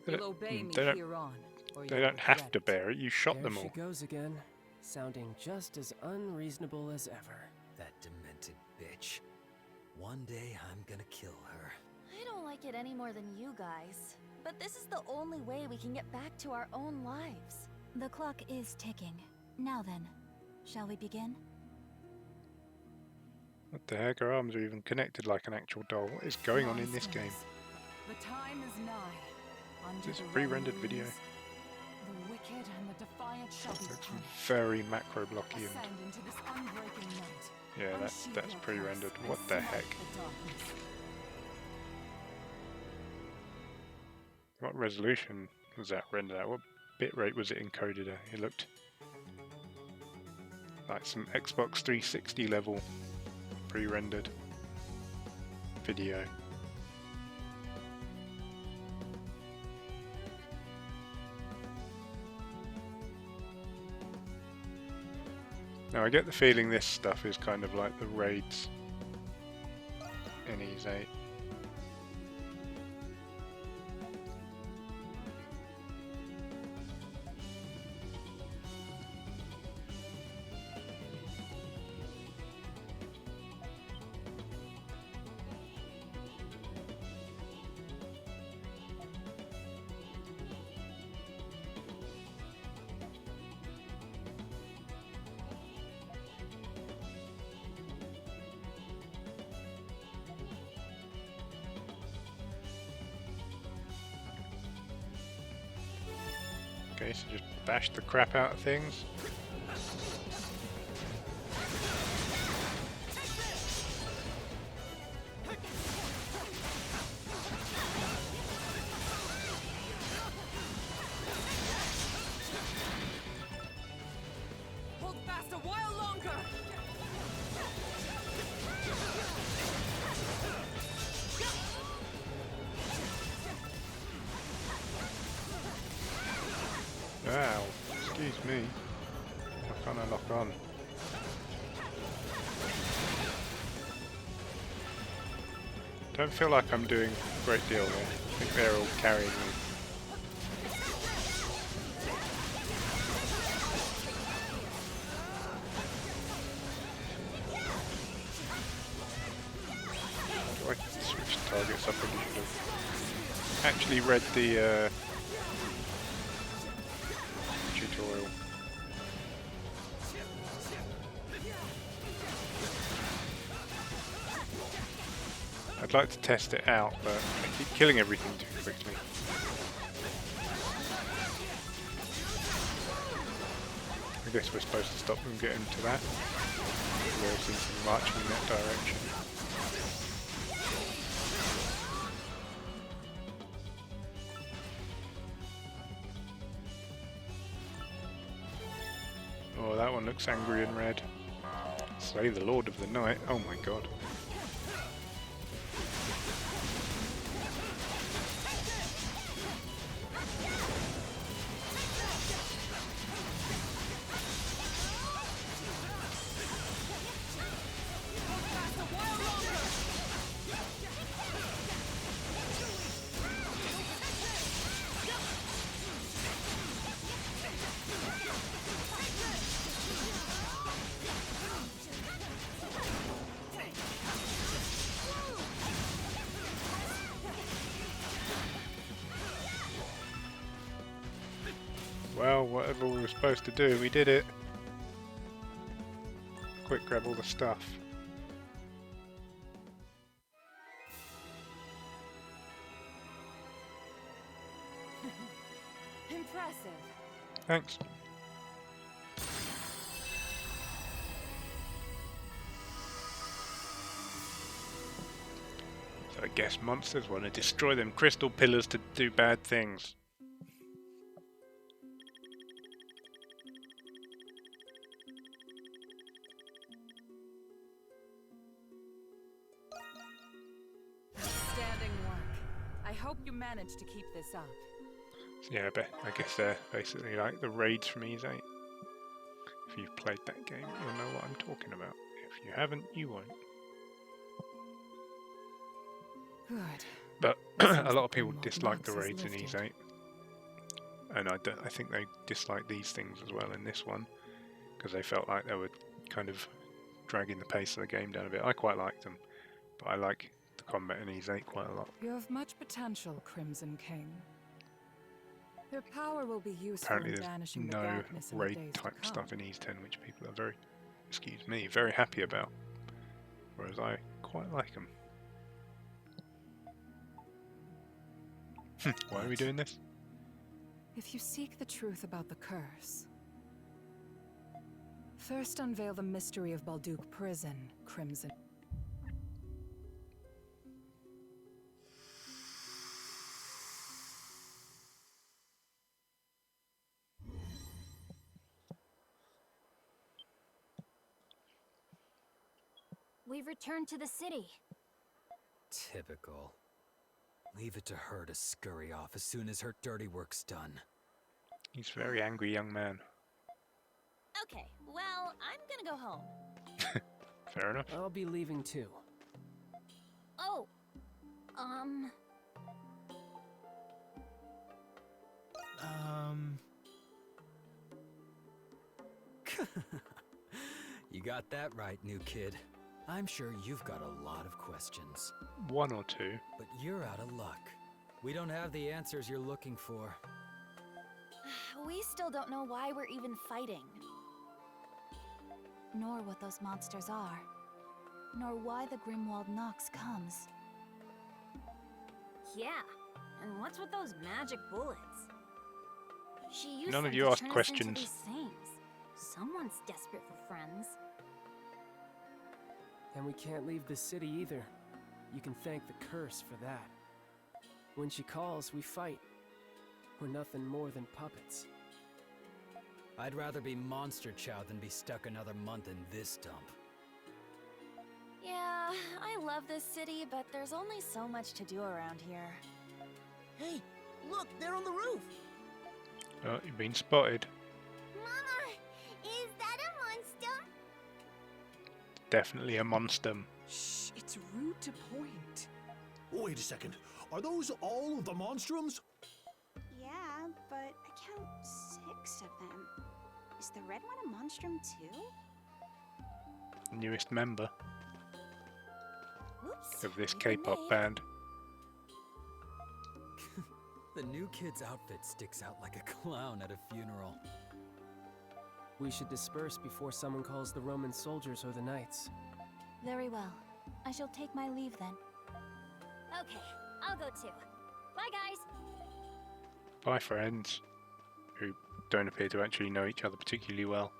They You'll don't- obey me they don't- here on, or They you'll don't have regret to it. bear it. You shot There them she all. goes again, sounding just as unreasonable as ever. That demented bitch. One day I'm gonna kill her. I don't like it any more than you guys. But this is the only way we can get back to our own lives. The clock is ticking. Now then, shall we begin? What the heck? Her arms are even connected like an actual doll. What is going on in this game? The time is nigh. Under Is this the a pre-rendered realm video? moons, the wicked and the defiant shall be Looks punished. very macro blocky and Ascend into this unbreaking night. yeah, Unsheathe that's your pre-rendered. curse What and the smite heck? the darkness. What resolution was that rendered at? What bitrate was it encoded at? It looked like some Xbox 360 level pre-rendered video. Now I get the feeling this stuff is kind of like the raids in Ys 8. Okay, so just bash the crap out of things. Hold fast a while longer. Wow, excuse me. How can I lock on? Don't feel like I'm doing a great deal here. I think they're all carrying me. Do I switch targets? I probably should have actually read the tutorial. I'd like to test it out, but I keep killing everything too quickly. I guess we're supposed to stop them getting to that. They all seem to be marching in that direction. Oh, that one looks angry and red. Slay the Lord of the Night. Oh my god. Well, whatever we were supposed to do, we did it. Quick, grab all the stuff. Impressive. Thanks. So I guess monsters want to destroy them crystal pillars to do bad things. Outstanding work. I hope you managed to keep this up. Yeah, I guess they're basically like the raids from Ease 8. If you've played that game, you'll know what I'm talking about. If you haven't, you won't. Good. But a lot of people dislike the raids in Ease 8. And I think they dislike these things as well in this one, because they felt like they were kind of dragging the pace of the game down a bit. I quite liked them, but I like the combat in Ease 8 quite a lot. You have much potential, Crimson King. Their power will be useful Apparently in there's banishing the no darkness in the raid days type to come. stuff in Ease 10, which people are very happy about. Whereas I quite like them. Why are we doing this? If you seek the truth about the curse, first unveil the mystery of Balduke Prison, Crimson. We've returned to the city. Typical. Leave it to her to scurry off as soon as her dirty work's done. He's a very angry young man. Okay, well, I'm gonna go home. Fair enough. I'll be leaving too. Oh, You got that right, new kid. I'm sure you've got a lot of questions. One or two. But you're out of luck. We don't have the answers you're looking for. we still don't know why we're even fighting. Nor what those monsters are. Nor why the Grimwald Nox comes. Yeah, and what's with those magic bullets? She used None of them you to asked turn us questions. into these things. Someone's desperate for friends. And we can't leave the city either. You can thank the curse for that. When she calls, we fight. We're nothing more than puppets. I'd rather be monster chow than be stuck another month in this dump. Yeah, I love this city, but there's only so much to do around here. Hey, look, they're on the roof. Oh, you've been spotted. Mama, is that a monster? Definitely a monster. Shh, it's rude to point. Wait a second. Are those all of the Monstrums? Yeah, but I count 6 of them. Is the red one a Monstrum too? Newest member Whoops. of this K-pop band. The new kid's outfit sticks out like a clown at a funeral. We should disperse before someone calls the Roman soldiers or the knights. Very well. I shall take my leave then. Okay, I'll go too. Bye, guys. Bye, friends, who don't appear to actually know each other particularly well.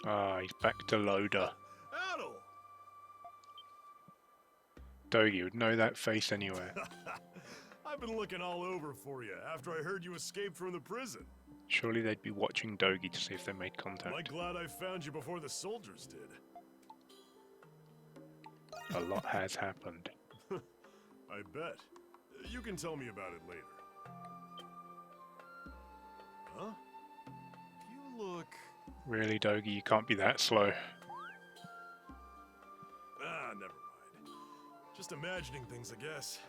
Ah, he's back to Loader. Adol! Dogi would know that face anywhere. I've been looking all over for you after I heard you escaped from the prison. Surely they'd be watching Dogi to see if they made contact. Am I glad I found you before the soldiers did? A lot has happened. I bet. You can tell me about it later. Huh? You look... Really, Dogi, you can't be that slow. Ah, never mind. Just imagining things, I guess.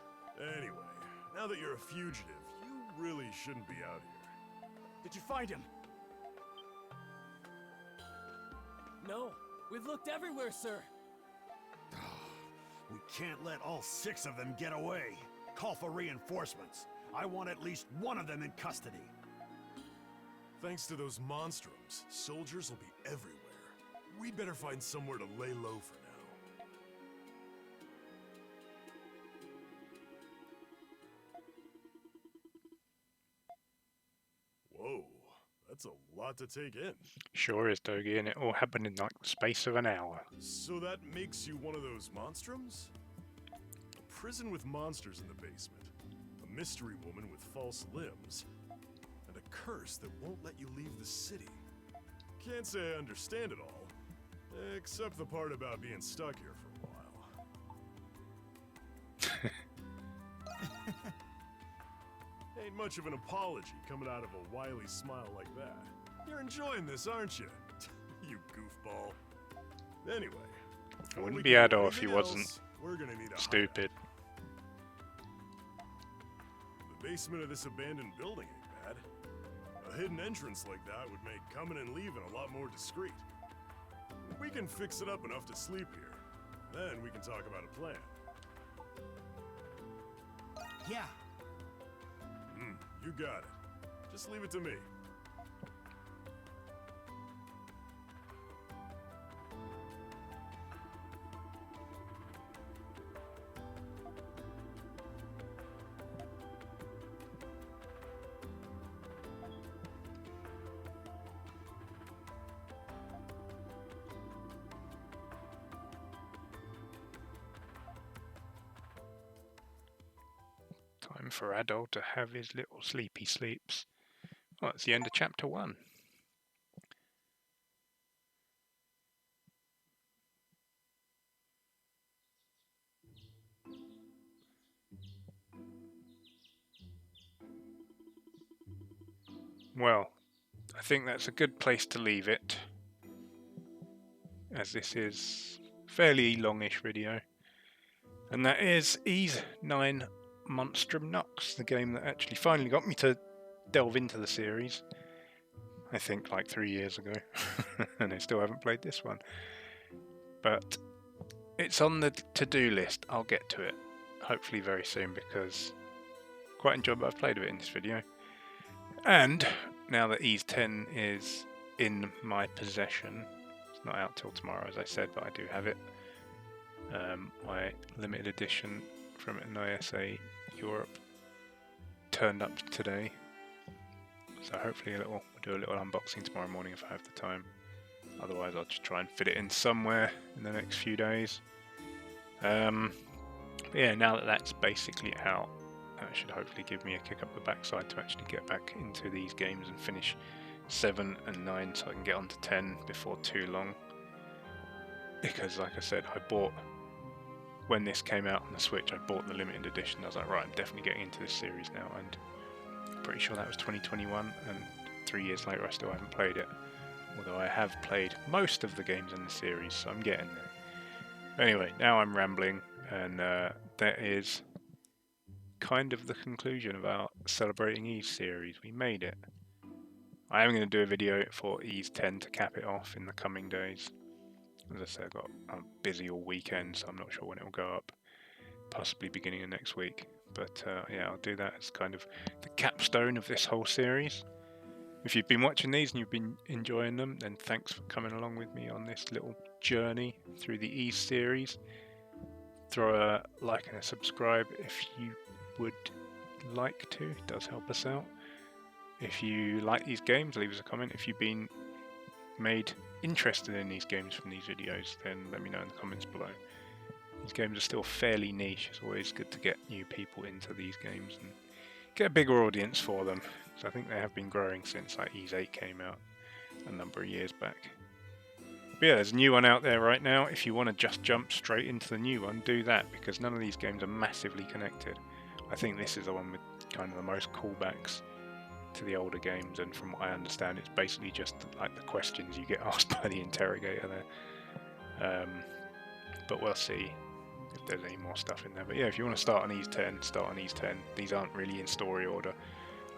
Anyway, now that you're a fugitive, you really shouldn't be out here. Did you find him? No, we've looked everywhere, sir. We can't let all 6 of them get away. Call for reinforcements. I want at least one of them in custody. Thanks to those monstrums, soldiers will be everywhere. We'd better find somewhere to lay low for now. Whoa, that's a lot to take in. Sure is, Dogi, and it all happened in like the space of an hour. So that makes you one of those monstrums? A prison with monsters in the basement, a mystery woman with false limbs, and a curse that won't let you leave the city. Can't say I understand it all, except the part about being stuck here for a while. Ain't much of an apology coming out of a wily smile like that. You're enjoying this, aren't you? You goofball. Anyway, It wouldn't be Adol if he wasn't we're gonna need a stupid. The basement of this abandoned building ain't bad. A hidden entrance like that would make coming and leaving a lot more discreet. We can fix it up enough to sleep here. Then we can talk about a plan. Yeah. You got it. Just leave it to me. Time for Adol to have his little sleepy sleeps. Well, that's the end of chapter 1. Well, I think that's a good place to leave it, as this is a fairly longish video. And that is Ys 9 Monstrum Nox, the game that actually finally got me to delve into the series. I think like 3 years ago, and I still haven't played this one. But it's on the to-do list. I'll get to it, hopefully very soon, because I quite enjoyed what I've played of it in this video. And now that Ys 10 is in my possession, it's not out till tomorrow as I said, but I do have it. My limited edition from NISA Europe turned up today, so hopefully we'll do a little unboxing tomorrow morning if I have the time. Otherwise I'll just try and fit it in somewhere in the next few days. But yeah, now that that's basically out, that should hopefully give me a kick up the backside to actually get back into these games and finish 7 and 9 so I can get on to 10 before too long. Because like I said, when this came out on the Switch, I bought the limited edition. I was like, right, I'm definitely getting into this series now, and I'm pretty sure that was 2021, and 3 years later I still haven't played it. although I have played most of the games in the series, so I'm getting there. Anyway, now I'm rambling, and that is kind of the conclusion of our Celebrating Eve series. We made it. I am going to do a video for Eve 10 to cap it off in the coming days. As I said, I'm busy all weekend, so I'm not sure when it will go up. Possibly beginning of next week. But yeah, I'll do that as kind of the capstone of this whole series. If you've been watching these and you've been enjoying them, then thanks for coming along with me on this little journey through the Eve series. Throw a like and a subscribe if you would like to. It does help us out. If you like these games, leave us a comment. If you've been made interested in these games from these videos, then let me know in the comments below. These games are still fairly niche. It's always good to get new people into these games and get a bigger audience for them. So I think they have been growing since like Ys 8 came out a number of years back. But yeah, there's a new one out there right now. If you want to just jump straight into the new one, do that, because none of these games are massively connected. I think this is the one with kind of the most callbacks to the older games, and from what I understand, it's basically just like the questions you get asked by the interrogator there. But we'll see if there's any more stuff in there. But yeah, if you want to start on Ys 10, start on Ys 10. These aren't really in story order.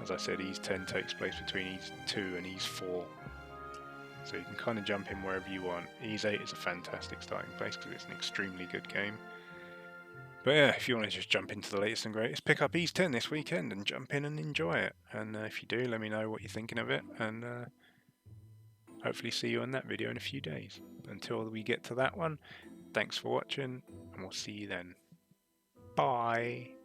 As I said, Ys 10 takes place between Ys 2 and Ys 4. So you can kind of jump in wherever you want. Ys 8 is a fantastic starting place because it's an extremely good game. But yeah, if you want to just jump into the latest and greatest, pick up Ys 10 this weekend and jump in and enjoy it. And if you do, let me know what you're thinking of it, and hopefully see you on that video in a few days. Until we get to that one, thanks for watching, and we'll see you then. Bye!